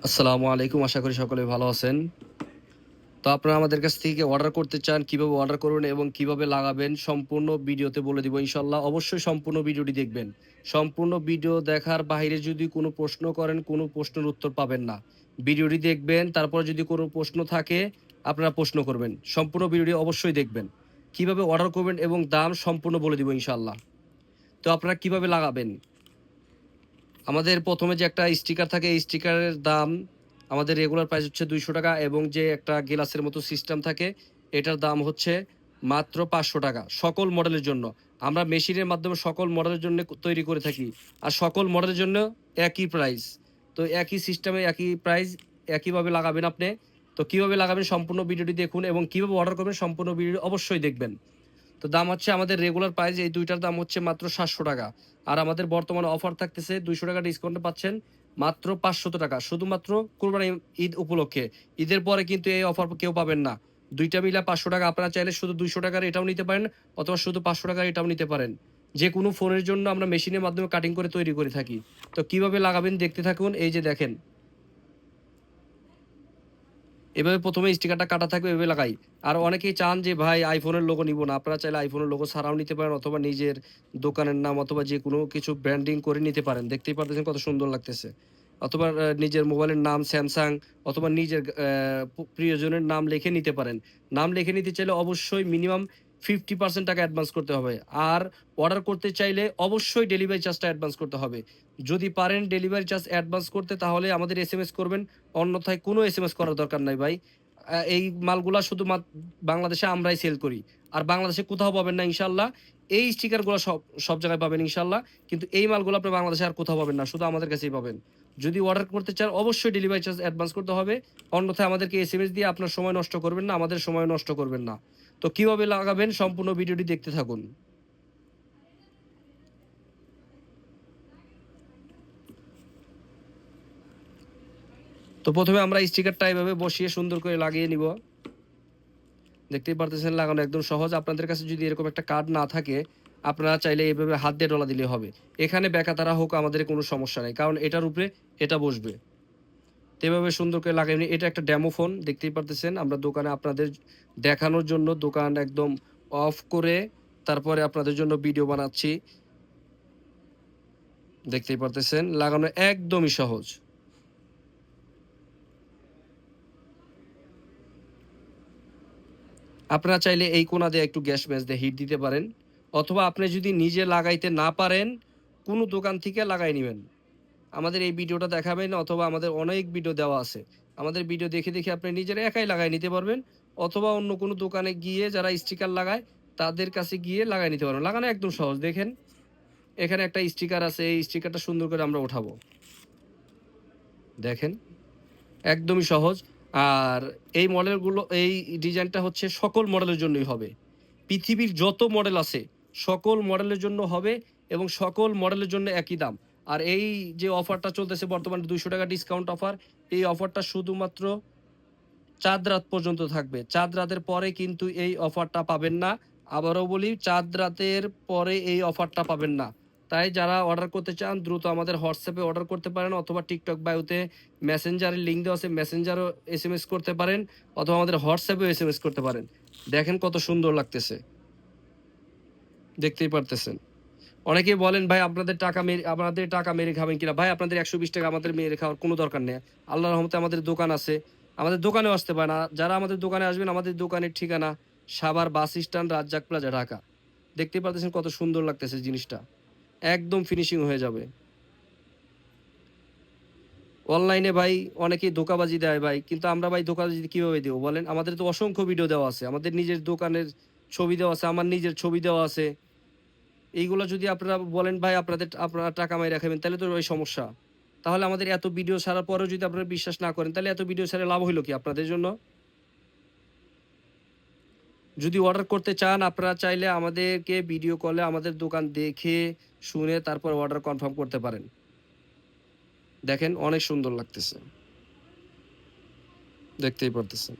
আসসালামু আলাইকুম। আশা করি সকলে ভালো আছেন। তো আপনারা আমাদের কাছ থেকে অর্ডার করতে চান, কিভাবে অর্ডার করবেন এবং কিভাবে লাগাবেন সম্পূর্ণ ভিডিওতে বলে দিব ইনশাআল্লাহ। অবশ্যই সম্পূর্ণ ভিডিওটি দেখবেন। সম্পূর্ণ ভিডিও দেখার বাইরে যদি কোনো প্রশ্ন করেন, কোনো প্রশ্নের উত্তর পাবেন না। ভিডিওটি দেখবেন, তারপরে যদি কোনো প্রশ্ন থাকে আপনারা প্রশ্ন করবেন। সম্পূর্ণ ভিডিওটি অবশ্যই দেখবেন। কিভাবে অর্ডার করবেন এবং দাম সম্পূর্ণ বলে দিব ইনশাআল্লাহ। তো আপনারা কিভাবে লাগাবেন? আমাদের ১ম এ যে একটা স্টিকার থাকে, এই স্টিকারের দাম আমাদের রেগুলার প্রাইস হচ্ছে ৳২০০ এবং যে একটা গ্লাসের মতো সিস্টেম থাকে, এটার দাম হচ্ছে মাত্র ৳৫০০ সকল মডেলের জন্য। আমরা মেশিনের মাধ্যমে সকল মডেলের জন্য তৈরি করে থাকি। আর সকল মডেলের জন্য একই প্রাইস। তো একই সিস্টেমে একই প্রাইস, একইভাবে লাগাবেন আপনি। তো কিভাবে লাগাবেন সম্পূর্ণ ভিডিওটি দেখুন এবং কিভাবে অর্ডার করবেন সম্পূর্ণ ভিডিও অবশ্যই দেখবেন। তো দাম হচ্ছে আমাদের রেগুলার প্রাইস এই ২ টার দাম হচ্ছে মাত্র ৳৭০০ আর আমাদের বর্তমানে অফার থাকতেছে ৳২০০ ডিসকাউন্টে পাচ্ছেন মাত্র ৳৫০০ শুধুমাত্র কোরবানি ঈদ উপলক্ষে। ঈদের পরে কিন্তু এই অফার কেউ পাবেন না। ২ টা মিলা ৳৫০০ আপনারা চাইলে শুধু ৳২০০ র এটাও নিতে পারেন অথবা শুধু ৳৫০০ র এটাও নিতে পারেন। যেকোনো ফোনের জন্য আমরা মেশিনের মাধ্যমে কাটিং করে তৈরি করে থাকি। তো কিভাবে লাগাবেন দেখতে থাকুন। এই যে দেখেন। এভাবে ১ম এ স্টিকারটা কাটা থাকবে এভাবে লাগাই। আর অনেকেই চান যে ভাই iPhone এর লোগো নিবো না। আপনারা চাইলে iPhone এর লোগো ছাড়াও নিতে পারেন অথবা নিজের দোকানের নাম অথবা যেকোনো কিছু ব্র্যান্ডিং করে নিতে পারেন। দেখতেই পারতেছেন কত সুন্দর লাগতেছে। অথবা নিজের মোবাইলের নাম Samsung অথবা নিজের প্রিয়জনের নাম লিখে নিতে পারেন। নাম লিখে নিতে চাইলে অবশ্যই মিনিমাম 50% টাকা অ্যাডভান্স করতে হবে। আর অর্ডার করতে চাইলে অবশ্যই ডেলিভারি চার্জটা অ্যাডভান্স করতে হবে। যদি পারেন ডেলিভারি চার্জ অ্যাডভান্স করতে তাহলে আমাদের এসএমএস করবেন। অন্যথায় কোনো এসএমএস করার দরকার নাই ভাই। এই মালগুলা শুধু বাংলাদেশে আমরাই সেল করি। আর বাংলাদেশে কোথাও পাবেন না ইনশাআল্লাহ। এই স্টিকারগুলা সব জায়গায় পাবেন ইনশাআল্লাহ। কিন্তু এই মালগুলো আপনি বাংলাদেশে আর কোথাও পাবেন না। শুধু আমাদের কাছেই পাবেন। যদি অর্ডার করতে চান অবশ্যই ডেলিভারি চার্জ অ্যাডভান্স করতে হবে। অন্যথায় আমাদেরকে এসএমএস দিয়ে আপনার সময় নষ্ট করবেন না, আমাদের সময় নষ্ট করবেন না। তো কিভাবে লাগাবেন সম্পূর্ণ ভিডিওটি দেখতে থাকুন। তো ১ম এ আমরা স্টিকারটা এভাবে বসিয়ে সুন্দর করে লাগিয়ে নিব। দেখতেই পারতেছেন লাগানো একদম সহজ। আপনাদের কাছে যদি এরকম একটা কার্ড না থাকে, আপনারা চাইলে এভাবে হাত দিয়ে ডলা দিলেই হবে। এখানে বেঁকা-তারা হোক আমাদের কোনো সমস্যা নাই। কারণ এটার উপরে এটা বসবে। তো এভাবে সুন্দর করে লাগিয়ে নিই। এটা একটা ডেমো ফোন দেখতেই পারতেছেন। আমরা দোকানে আপনাদের দেখানোর জন্য দোকান একদম অফ করে তারপরে আপনাদের জন্য ভিডিও বানাচ্ছি। দেখতেই পারতেছেন লাগানো একদমই সহজ। আপনারা চাইলে এই কোণা দিয়ে একটু গ্যাস ম্যাচ দিয়ে হিট দিতে পারেন। অথবা আপনি যদি নিজে লাগাইতে না পারেন, কোনো দোকান থেকে লাগায় নিবেন। আমাদের এই ভিডিওটা দেখাবেন অথবা আমাদের অনেক ভিডিও দেওয়া আছে। আমাদের ভিডিও দেখে আপনি নিজেরা একাই লাগায় নিতে পারবেন। অথবা অন্য কোনো দোকানে গিয়ে যারা স্টিকার লাগায়, তাদের কাছে গিয়ে লাগায় নিতে পারবেন। লাগানো একদম সহজ। দেখেন, এখানে একটা স্টিকার আছে। এই স্টিকারটা সুন্দর করে আমরা উঠাবো। দেখেন, একদমই সহজ। আর এই মডেলগুলো এই ডিজাইনটা হচ্ছে সকল মডেলের জন্যই হবে। পৃথিবীর যত মডেল আছে, সকল মডেলের জন্য হবে এবং সকল মডেলের জন্য একই দাম। আর এই যে অফারটা চলতেছে বর্তমানে ৳২০০ ডিসকাউন্ট অফার, এই অফারটা শুধুমাত্র চাঁদ রাত পর্যন্ত থাকবে। চাঁদ রাতের পরে কিন্তু এই অফারটা পাবেন না। আবারও বলি চাঁদ রাতের পরে এই অফারটা পাবেন না। তাই যারা অর্ডার করতে চান দ্রুত আমাদের WhatsApp এ অর্ডার করতে পারেন অথবা TikTok বায়োতে মেসেঞ্জারের লিঙ্ক দেওয়া আছে মেসেঞ্জারও এসএমএস করতে পারেন অথবা আমাদের WhatsApp এও এসএমএস করতে পারেন। দেখেন কত সুন্দর লাগতেছে। দেখতেই পারতেছেন। অনেকেই বলেন ভাই আপনাদের টাকা মেরে খাবেন কিনা? ভাই আপনাদের ৳১২০ আমাদের মেরে খাওয়ার কোনো দরকার নেই। আল্লাহর রহমতে আমাদের দোকান আছে। আমাদের দোকানেও আসতে পারেন। যারা আমাদের দোকানে আসবেন আমাদের দোকানের ঠিকানা Savar bus stand Razzak plaza Dhaka. দেখতেই পারতেছেন কত সুন্দর লাগতেছে জিনিসটা। একদম ফিনিশিং হয়ে যাবে। অনলাইনে ভাই অনেকেই ধোঁকাবাজি দেয় ভাই। কিন্তু আমরা ভাই ধোঁকাবাজি কিভাবে দিব বলেন? আমাদের তো অসংখ্য ভিডিও দেওয়া আছে। আমাদের নিজের দোকানের ছবি দেওয়া আছে, আমার নিজের ছবি দেওয়া আছে। এইগুলা যদি আপনারা বলেন ভাই আপনারা টাকা মাইরা খাবেন তাহলে তো ওই সমস্যা। তাহলে আমাদের এত ভিডিও ছাড়ার পরেও যদি আপনারা বিশ্বাস না করেন তাহলে এত ভিডিও ছেড়ে লাভ হইল কি আপনাদের জন্য? যদি অর্ডার করতে চান আপনারা চাইলে আমাদেরকে ভিডিও কলে আমাদের দোকান দেখে শুনে তারপর অর্ডার কনফার্ম করতে পারেন। দেখেন অনেক সুন্দর লাগতেছে। দেখতেই পারতেছেন।